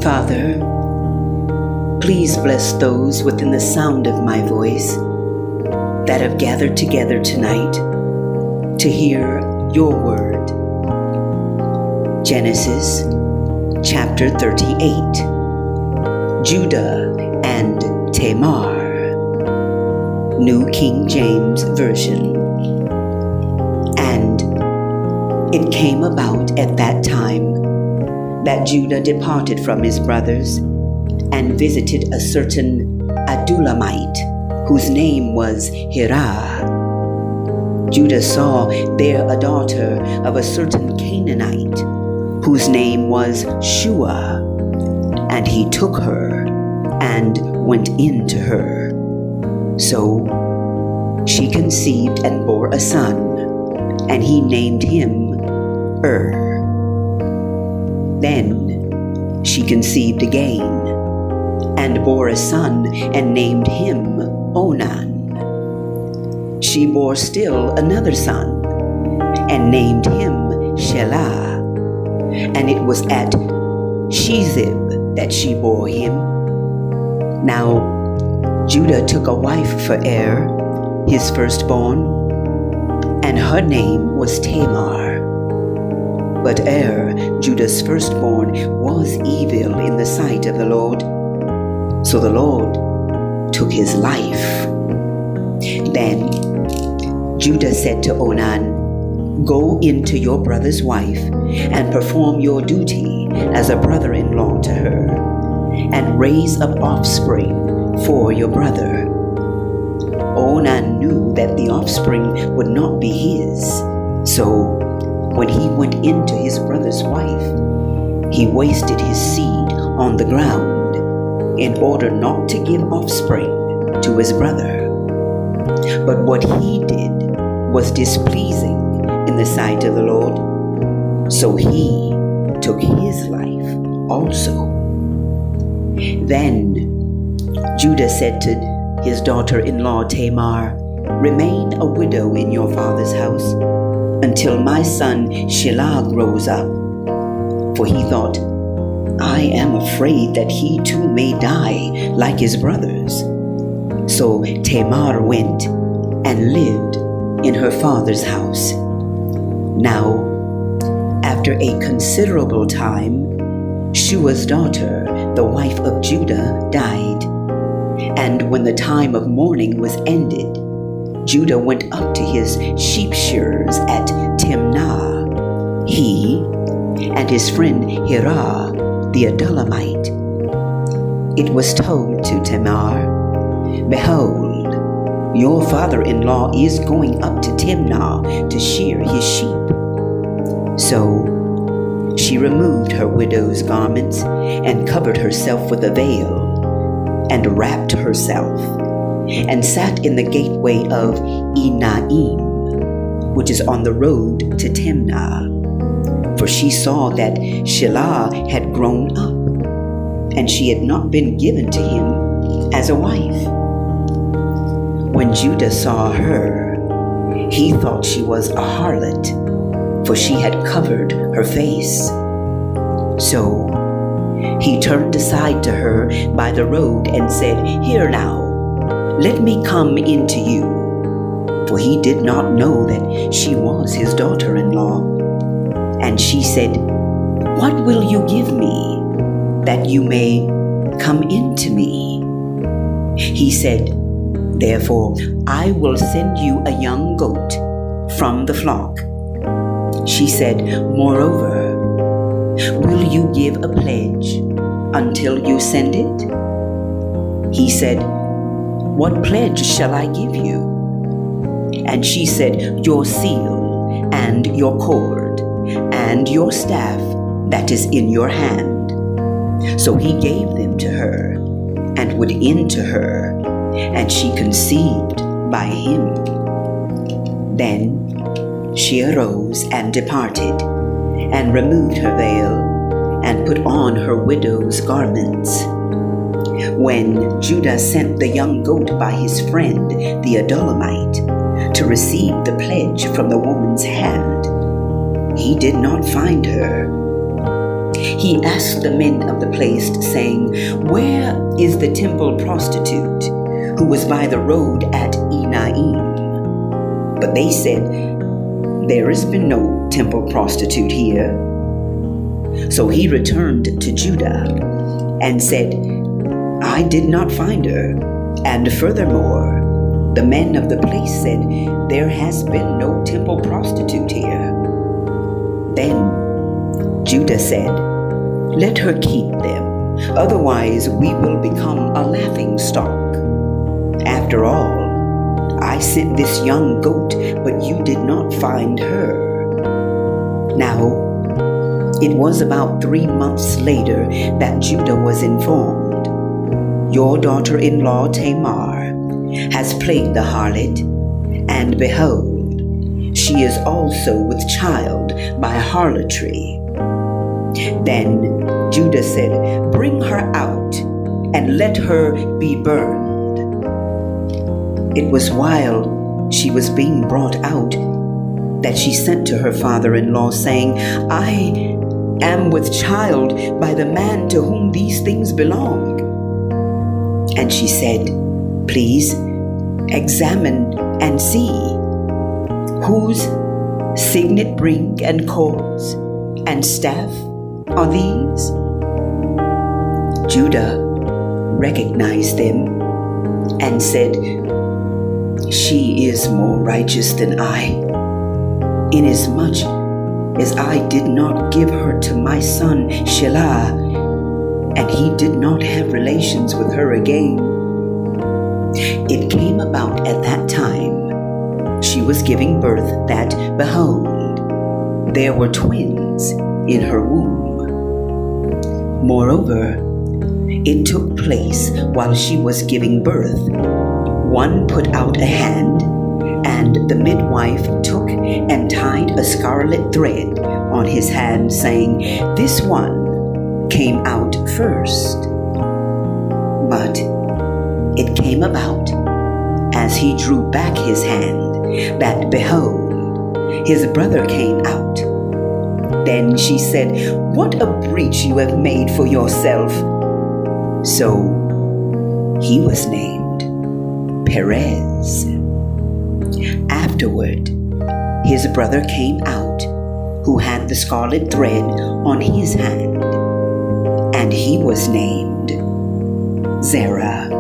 Father, please bless those within the sound of my voice that have gathered together tonight to hear your word. Genesis chapter 38, Judah and Tamar, New King James Version. And it came about at that time that Judah departed from his brothers and visited a certain Adullamite, whose name was Shelah. Judah saw there a daughter of a certain Canaanite, whose name was Shelah, and he took her and went in to her. So she conceived and bore a son, and he named him Then she conceived again, and bore a son, and named him Onan. She bore still another son, and named him Shelah. And it was at Shezib that she bore him. Now Judah took a wife for his firstborn, and her name was Tamar. But Judah's firstborn, was evil in the sight of the Lord. So the Lord took his life. Then Judah said to Onan, "Go into your brother's wife and perform your duty as a brother-in-law to her, and raise up offspring for your brother." Onan knew that the offspring would not be his, so when he went into his brother's wife, he wasted his seed on the ground in order not to give offspring to his brother. But what he did was displeasing in the sight of the Lord, so he took his life also. Then Judah said to his daughter-in-law Tamar, "Remain a widow in your father's house until my son Shelah grows up." For he thought, "I am afraid that he too may die like his brothers." So Tamar went and lived in her father's house. Now, after a considerable time, Shua's daughter, the wife of Judah, died. And when the time of mourning was ended, Judah went up to his sheep shearers at Timnah, he and his friend Hirah the Adullamite. It was told to Tamar, "Behold, your father-in-law is going up to Timnah to shear his sheep." So she removed her widow's garments and covered herself with a veil, and wrapped herself, and sat in the gateway of Enaim, which is on the road to Timnah. For she saw that Shelah had grown up, and she had not been given to him as a wife. When Judah saw her, he thought she was a harlot, for she had covered her face. So he turned aside to her by the road and said, "Here now, let me come into you." For he did not know that she was his daughter-in-law. And she said, "What will you give me, that you may come into me?" He said, "Therefore I will send you a young goat from the flock." She said, "Moreover, will you give a pledge until you send it?" He said, "What pledge shall I give you?" And she said, "Your seal and your cord and your staff that is in your hand." So he gave them to her and went in to her, and she conceived by him. Then she arose and departed, and removed her veil, and put on her widow's garments. When Judah sent the young goat by his friend the Adullamite to receive the pledge from the woman's hand, he did not find her. he asked the men of the place, saying, "Where is the temple prostitute who was by the road at Enaim?" But they said, "There has been no temple prostitute here." So he returned to Judah and said, "I did not find her. And furthermore, the men of the place said, there has been no temple prostitute here." Then Judah said, "Let her keep them, otherwise we will become a laughing stock. After all, I sent this young goat, but you did not find her." Now, it was about 3 months later that Judah was informed, "Your daughter-in-law Tamar has played the harlot, and behold, she is also with child by harlotry." Then Judah said, "Bring her out and let her be burned." It was while she was being brought out that she sent to her father-in-law, saying, "I am with child by the man to whom these things belong." And she said, "Please examine and see. Whose signet ring and cords and staff are these?" Judah recognized them and said, "She is more righteous than I, inasmuch as I did not give her to my son Shelah, and he did not have relations with her again." It came about at that time she was giving birth that, behold, there were twins in her womb. Moreover, it took place while she was giving birth. One put out a hand, and the midwife took and tied a scarlet thread on his hand, saying, "This one came out first." But it came about, as he drew back his hand, that, behold, his brother came out. Then she said, "What a breach you have made for yourself." So he was named Perez. Afterward, his brother came out, who had the scarlet thread on his hand, and he was named Zerah.